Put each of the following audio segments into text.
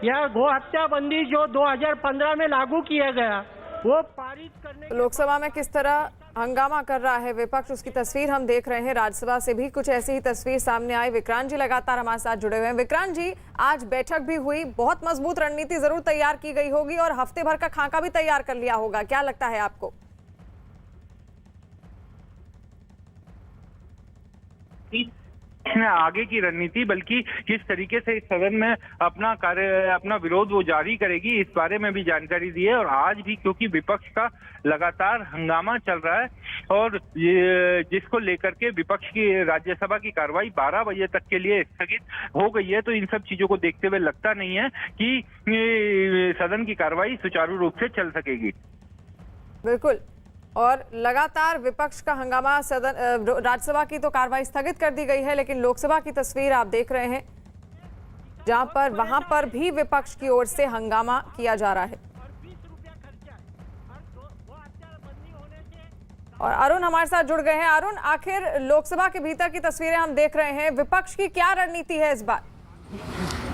या गो हत्या बंदी जो 2015 में लागू किया गया वो पारित करने। लोकसभा में किस तरह हंगामा कर रहा है विपक्ष, उसकी तस्वीर हम देख रहे हैं। राज्यसभा से भी कुछ ऐसी ही तस्वीर सामने आई। विक्रांत जी लगातार हमारे साथ जुड़े हुए हैं। विक्रांत जी, आज बैठक भी हुई, बहुत मजबूत रणनीति जरूर तैयार की गई होगी और हफ्ते भर का खाका भी तैयार कर लिया होगा, क्या लगता है आपको? आगे की रणनीति, बल्कि किस तरीके से इस सदन में अपना विरोध वो जारी करेगी, इस बारे में भी जानकारी दी है। और आज भी क्योंकि विपक्ष का लगातार हंगामा चल रहा है और जिसको लेकर के विपक्ष की राज्यसभा की कार्रवाई 12 बजे तक के लिए स्थगित हो गई है, तो इन सब चीजों को देखते हुए लगता नहीं है कि सदन की कार्रवाई सुचारू रूप से चल सकेगी। बिल्कुल, और लगातार विपक्ष का हंगामा, सदन राज्यसभा की तो कार्रवाई स्थगित कर दी गई है, लेकिन लोकसभा की तस्वीर आप देख रहे हैं जहां पर वहां पर भी विपक्ष की ओर से हंगामा किया जा रहा है। और अरुण हमारे साथ जुड़ गए हैं। अरुण, आखिर लोकसभा के भीतर की तस्वीरें हम देख रहे हैं, विपक्ष की क्या रणनीति है इस बार?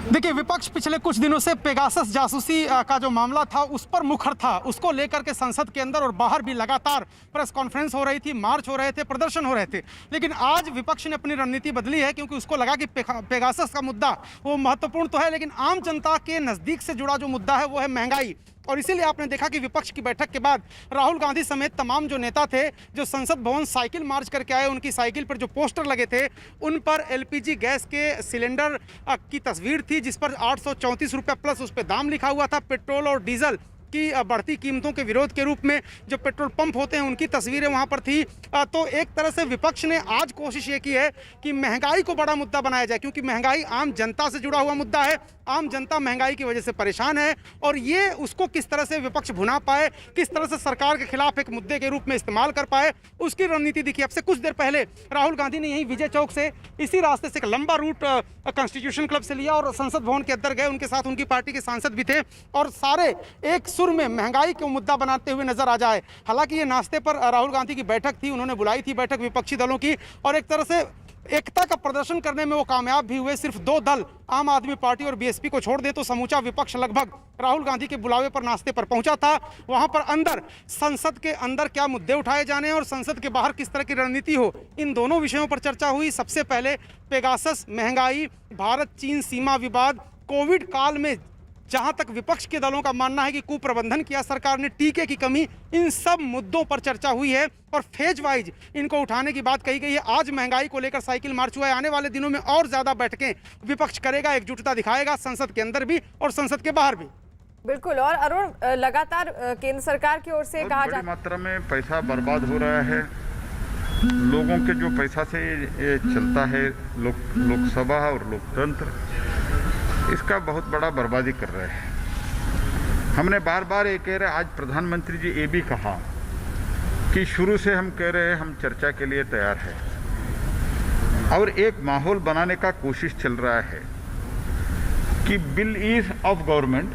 देखिए, विपक्ष पिछले कुछ दिनों से पेगासस जासूसी का जो मामला था उस पर मुखर था। उसको लेकर के संसद के अंदर और बाहर भी लगातार प्रेस कॉन्फ्रेंस हो रही थी, मार्च हो रहे थे, प्रदर्शन हो रहे थे। लेकिन आज विपक्ष ने अपनी रणनीति बदली है, क्योंकि उसको लगा कि पेगासस का मुद्दा वो महत्वपूर्ण तो है, लेकिन आम जनता के नज़दीक से जुड़ा जो मुद्दा है वो है महंगाई। और इसीलिए आपने देखा कि विपक्ष की बैठक के बाद राहुल गांधी समेत तमाम जो नेता थे, जो संसद भवन साइकिल मार्च करके आए, उनकी साइकिल पर जो पोस्टर लगे थे उन पर एलपीजी गैस के सिलेंडर की तस्वीर थी, जिस पर 834 रुपये प्लस उस पर दाम लिखा हुआ था। पेट्रोल और डीजल की बढ़ती कीमतों के विरोध के रूप में जो पेट्रोल पंप होते हैं उनकी तस्वीरें वहां पर थी। तो एक तरह से विपक्ष ने आज कोशिश ये की है कि महंगाई को बड़ा मुद्दा बनाया जाए, क्योंकि महंगाई आम जनता से जुड़ा हुआ मुद्दा है। आम जनता महंगाई की वजह से परेशान है और ये उसको किस तरह से विपक्ष भुना पाए, किस तरह से सरकार के खिलाफ एक मुद्दे के रूप में इस्तेमाल कर पाए, उसकी रणनीति दिखी। अब से कुछ देर पहले राहुल गांधी ने यही विजय चौक से इसी रास्ते से एक लंबा रूट कॉन्स्टिट्यूशन क्लब से लिया और संसद भवन के अंदर गए। उनके साथ उनकी पार्टी के सांसद भी थे और सारे एक सुर में महंगाई को मुद्दा बनाते हुए नजर आ जाए। हालांकि ये नाश्ते पर राहुल गांधी की बैठक थी, उन्होंने बुलाई थी बैठक विपक्षी दलों की और एक तरह से एकता का प्रदर्शन करने में वो कामयाब भी हुए। सिर्फ दो दल, आम आदमी पार्टी और बीएसपी को छोड़ दे तो समूचा विपक्ष लगभग राहुल गांधी के बुलावे पर नाश्ते पर पहुंचा था। वहां पर अंदर संसद के अंदर क्या मुद्दे उठाए जाने और संसद के बाहर किस तरह की रणनीति हो, इन दोनों विषयों पर चर्चा हुई। सबसे पहले पेगासस, महंगाई, भारत चीन सीमा विवाद, कोविड काल में जहां तक विपक्ष के दलों का मानना है कि कुप्रबंधन किया सरकार ने, टीके की कमी, इन सब मुद्दों पर चर्चा हुई है और फेज वाइज इनको उठाने की बात कही गई है। आज महंगाई को लेकर साइकिल मार्च हुआ है। आने वाले दिनों में और ज्यादा बैठकें विपक्ष करेगा, एकजुटता दिखाएगा, संसद के अंदर भी और संसद के बाहर भी। बिल्कुल, और अरुण, लगातार केंद्र सरकार की ओर से कहा बड़ी मात्रा में पैसा बर्बाद हो रहा है। लोगों के जो पैसा से ये चलता है लोकसभा और लोकतंत्र, इसका बहुत बड़ा बर्बादी कर रहे हैं। हमने बार बार ये कह रहे, आज प्रधानमंत्री जी ये भी कहा कि शुरू से हम कह रहे हैं हम चर्चा के लिए तैयार है और एक माहौल बनाने का कोशिश चल रहा है कि बिल इज ऑफ गवर्नमेंट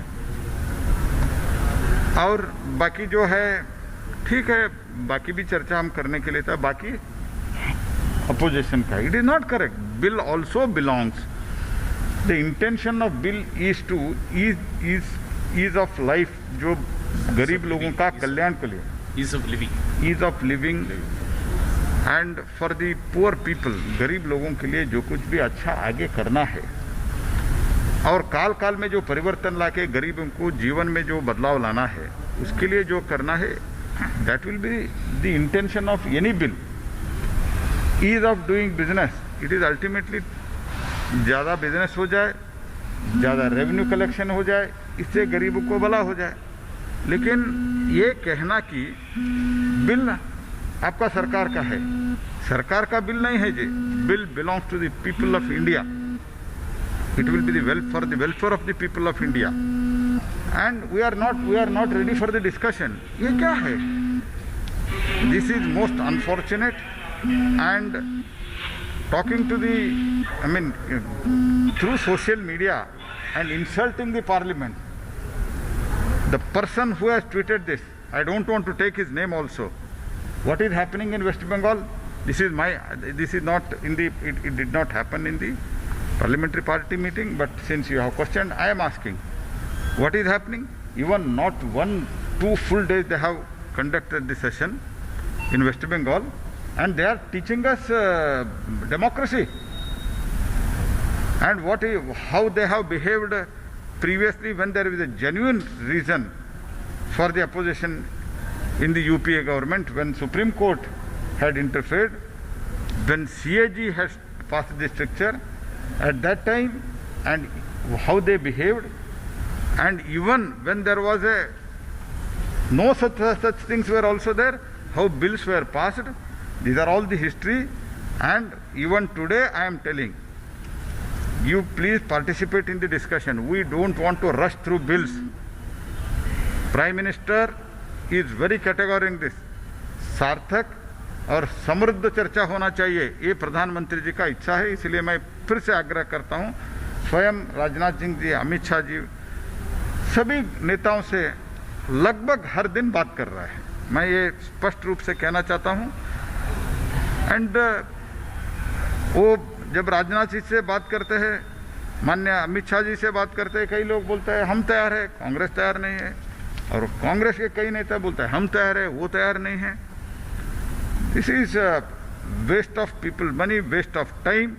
और बाकी जो है ठीक है, बाकी भी चर्चा हम करने के लिए था, बाकी अपोजिशन का। It is not correct, bill also belongs. The intention of bill is to ease of life, जो गरीब लोगों का कल्याण के लिए, ease of living and for the poor people, गरीब लोगों के लिए जो कुछ भी अच्छा आगे करना है और काल काल में जो परिवर्तन लाके गरीबों को जीवन में जो बदलाव लाना है, उसके लिए जो करना है, that will be the intention of any bill. Ease of doing business, it is ultimately ज़्यादा बिजनेस हो जाए, ज़्यादा रेवेन्यू कलेक्शन हो जाए, इससे गरीबों को भला हो जाए। लेकिन ये कहना कि बिल आपका सरकार का है, सरकार का बिल नहीं है जी, bill belongs to the people of India. It will be for the welfare of the people of India and we are not ready for the discussion. ये क्या है? This is most unfortunate and talking to the, I mean, through social media and insulting the parliament. The person who has tweeted this, I don't want to take his name also. What is happening in West Bengal? This is not in the, it did not happen in the parliamentary party meeting, but since you have questioned, I am asking. What is happening? Even not 1-2 full days they have conducted the session in West Bengal, and they are teaching us democracy and how they have behaved previously when there is a genuine reason for the opposition in the UPA government, when Supreme Court had interfered, when CAG has passed the stricture at that time, and how they behaved, and even when there was no such things were also there, how bills were passed. These are all the history, and even today I am telling you, please participate in the discussion. We don't want to rush through bills. Prime Minister is very categorical in this. सार्थक और समृद्ध चर्चा होना चाहिए, ये प्रधानमंत्री जी का इच्छा है। इसलिए मैं फिर से आग्रह करता हूं, स्वयं राजनाथ सिंह जी, अमित शाह जी, सभी नेताओं से लगभग हर दिन बात कर रहा है। मैं ये स्पष्ट रूप से कहना चाहता हूं। एंड वो जब राजनाथ सिंह से बात करते हैं, माननीय अमित शाह जी से बात करते हैं, कई लोग बोलते हैं हम तैयार है, कांग्रेस तैयार नहीं है, और कांग्रेस के कई नेता बोलते हैं हम तैयार है, वो तैयार नहीं है। This is waste of people money, waste of time,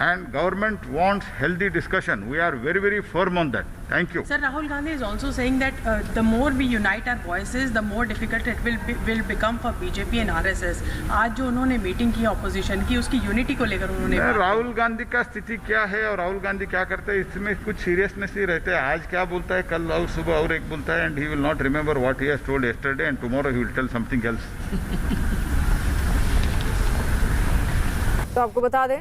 and government wants healthy discussion. We are very, very firm on that. Thank you. Sir, Rahul Gandhi is also saying that the more we unite our voices, the more difficult it will become for BJP and RSS. आज जो उन्होंने meeting की opposition की, उसकी unity को लेकर उन्होंने राहुल गांधी का स्थिति क्या है और राहुल गांधी क्या करते हैं, इसमें कुछ सीरियसनेस ही रहते हैं। आज क्या बोलता है, कल और सुबह और एक बोलता है, and he will not remember what he has told yesterday, and tomorrow he will tell something else. तो आपको बता दें,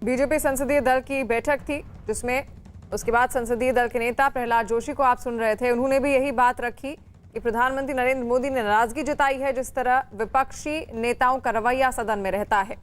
बीजेपी संसदीय दल की बैठक थी, जिसमें उसके बाद संसदीय दल के नेता प्रहलाद जोशी को आप सुन रहे थे। उन्होंने भी यही बात रखी कि प्रधानमंत्री नरेंद्र मोदी ने नाराजगी जताई है जिस तरह विपक्षी नेताओं का रवैया सदन में रहता है।